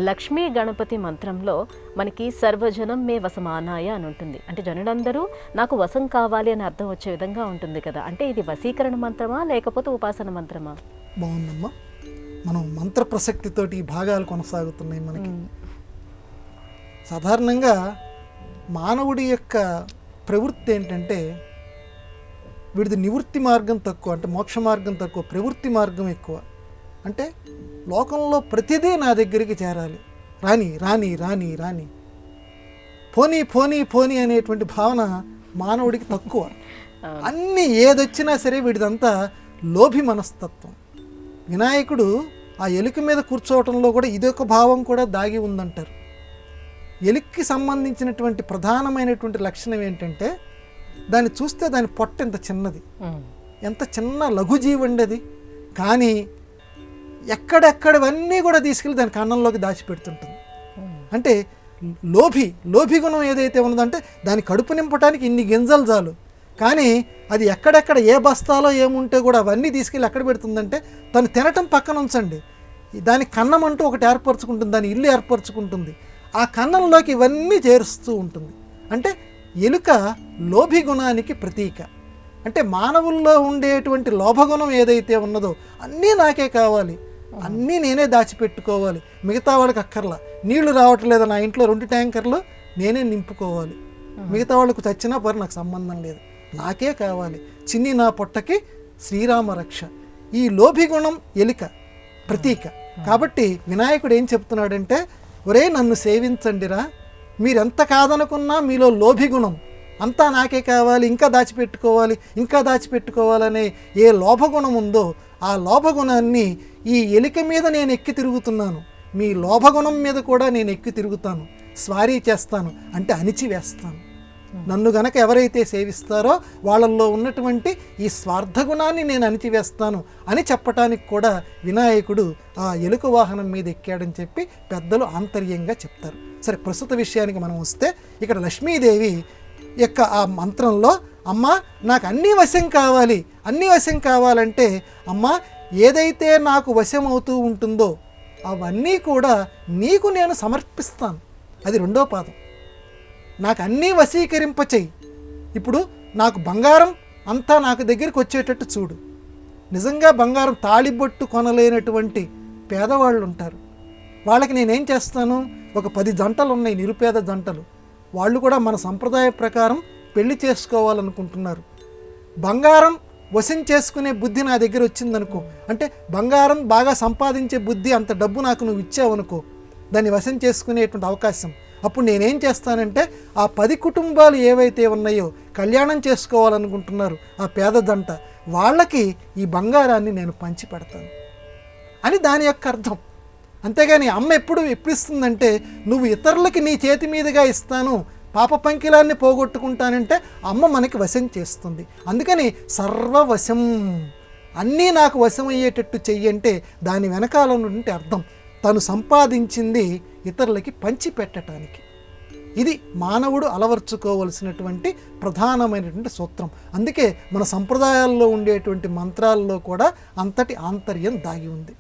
లక్ష్మీ గణపతి మంత్రంలో మనకి సర్వజనం మే వసమానాయ అని ఉంటుంది. అంటే జనులందరూ నాకు వశం కావాలి అని అర్థం వచ్చే విధంగా ఉంటుంది కదా. అంటే ఇది వశీకరణ మంత్రమా లేకపోతే ఉపాసన మంత్రమా? బాగుందమ్మా. మనం మంత్ర ప్రసక్తితోటి ఈ భాగాలు కొనసాగుతున్నాయి మనకి. సాధారణంగా మానవుడి యొక్క ప్రవృత్తి ఏంటంటే వీడిది నివృత్తి మార్గం తక్కువ, అంటే మోక్ష మార్గం తక్కువ, ప్రవృత్తి మార్గం ఎక్కువ. అంటే లోకంలో ప్రతిదీ నా దగ్గరికి చేరాలి, రాని రాని రాని రాని పోనీ పోనీ పోనీ అనేటువంటి భావన మానవుడికి తక్కువ. అన్నీ ఏదొచ్చినా సరే వీడిదంతా లోభి మనస్తత్వం. వినాయకుడు ఆ ఎలుక మీద కూర్చోవటంలో కూడా ఇదొక భావం కూడా దాగి ఉందంటారు. ఎలుకకి సంబంధించినటువంటి ప్రధానమైనటువంటి లక్షణం ఏంటంటే దాన్ని చూస్తే దాని పొట్ట ఎంత చిన్నది, ఎంత చిన్న లఘుజీవి ఉండేది, కానీ ఎక్కడెక్కడవన్నీ కూడా తీసుకెళ్ళి దాని కన్నంలోకి దాచిపెడుతుంటుంది. అంటే లోభి గుణం ఏదైతే ఉన్నదంటే దాని కడుపు నింపడానికి ఇన్ని గింజలు చాలు, కానీ అది ఎక్కడెక్కడ ఏ బస్తాలో ఏముంటే కూడా అవన్నీ తీసుకెళ్ళి ఎక్కడ పెడుతుందంటే తను తినటం పక్కన ఉంచండి, దాని కన్నం అంటూ ఒకటి ఏర్పరచుకుంటుంది, దాని ఇల్లు ఏర్పరచుకుంటుంది, ఆ కన్నంలోకి ఇవన్నీ చేరుస్తూ ఉంటుంది. అంటే ఎలుక లోభి గుణానికి ప్రతీక. అంటే మానవుల్లో ఉండేటువంటి లోభగుణం ఏదైతే ఉన్నదో అన్నీ నాకే కావాలి, అన్నీ నేనే దాచిపెట్టుకోవాలి, మిగతా వాళ్ళకి అక్కర్లా. నీళ్లు రావట్లేదు నా ఇంట్లో 2 ట్యాంకర్లు నేనే నింపుకోవాలి, మిగతా వాళ్ళకు చచ్చినా పరి నాకు సంబంధం లేదు, నాకే కావాలి, చిన్ని నా పొట్టకి శ్రీరామ రక్ష. ఈ లోభి గుణం ఎలుక ప్రతీక. కాబట్టి వినాయకుడు ఏం చెప్తున్నాడంటే, ఒరే నన్ను సేవించండిరా, మీరెంత కాదనుకున్నా మీలో లోభి గుణం అంతా నాకే కావాలి, ఇంకా దాచిపెట్టుకోవాలి, ఇంకా దాచిపెట్టుకోవాలనే ఏ లోభగుణం ఉందో ఆ లోభగుణాన్ని ఈ ఎలిక మీద నేను ఎక్కి తిరుగుతున్నాను, మీ లోభగుణం మీద కూడా నేను ఎక్కి తిరుగుతాను, స్వారీ చేస్తాను, అంటే అణిచివేస్తాను. నన్ను గనక ఎవరైతే సేవిస్తారో వాళ్ళల్లో ఉన్నటువంటి ఈ స్వార్థగుణాన్ని నేను అణిచివేస్తాను అని చెప్పటానికి కూడా వినాయకుడు ఆ ఎలుక వాహనం మీద ఎక్కాడని చెప్పి పెద్దలు ఆంతర్యంగా చెప్తారు. సరే, ప్రస్తుత విషయానికి మనం వస్తే ఇక్కడ లక్ష్మీదేవి యొక్క ఆ మంత్రంలో అమ్మ నాకు అన్నీ వశం కావాలి, అన్నీ వశం కావాలంటే అమ్మ ఏదైతే నాకు వశం అవుతూ ఉంటుందో అవన్నీ కూడా నీకు నేను సమర్పిస్తాను. అది 2వ పాదం. నాకు అన్నీ వశీకరింపచేయి. ఇప్పుడు నాకు బంగారం అంతా నాకు దగ్గరికి వచ్చేటట్టు చూడు. నిజంగా బంగారం తాళిబొట్టు కొనలేనటువంటి పేదవాళ్ళు ఉంటారు, వాళ్ళకి నేనేం చేస్తాను, ఒక 10 జంటలు ఉన్నాయి నిరుపేద జంటలు, వాళ్ళు కూడా మన సంప్రదాయ ప్రకారం పెళ్లి చేసుకోవాలనుకుంటున్నారు. బంగారం వశం చేసుకునే బుద్ధి నా దగ్గర వచ్చిందనుకో, అంటే బంగారం బాగా సంపాదించే బుద్ధి, అంత డబ్బు నాకు నువ్వు ఇచ్చావనుకో, దాన్ని వశం చేసుకునేటువంటి అవకాశం. అప్పుడు నేనేం చేస్తానంటే ఆ 10 కుటుంబాలు ఏవైతే ఉన్నాయో కళ్యాణం చేసుకోవాలనుకుంటున్నారు ఆ పేద జంట, వాళ్ళకి ఈ బంగారాన్ని నేను పంచి పెడతాను అని దాని యొక్క అర్థం. అంతేగాని అమ్మ ఎప్పుడు ఇస్తుందంటే నువ్వు ఇతరులకి నీ చేతి మీదుగా ఇస్తాను, పాప పంకిలాన్ని పోగొట్టుకుంటానంటే అమ్మ మనకి వశం చేస్తుంది. అందుకని సర్వవశం, అన్నీ నాకు వశం అయ్యేటట్టు చెయ్యంటే దాని వెనకాల నుండి అర్థం తను సంపాదించింది ఇతరులకి పంచి పెట్టడానికి. ఇది మానవుడు అలవర్చుకోవలసినటువంటి ప్రధానమైనటువంటి సూత్రం. అందుకే మన సంప్రదాయాల్లో ఉండేటువంటి మంత్రాల్లో కూడా అంతటి ఆంతర్యం దాగి ఉంది.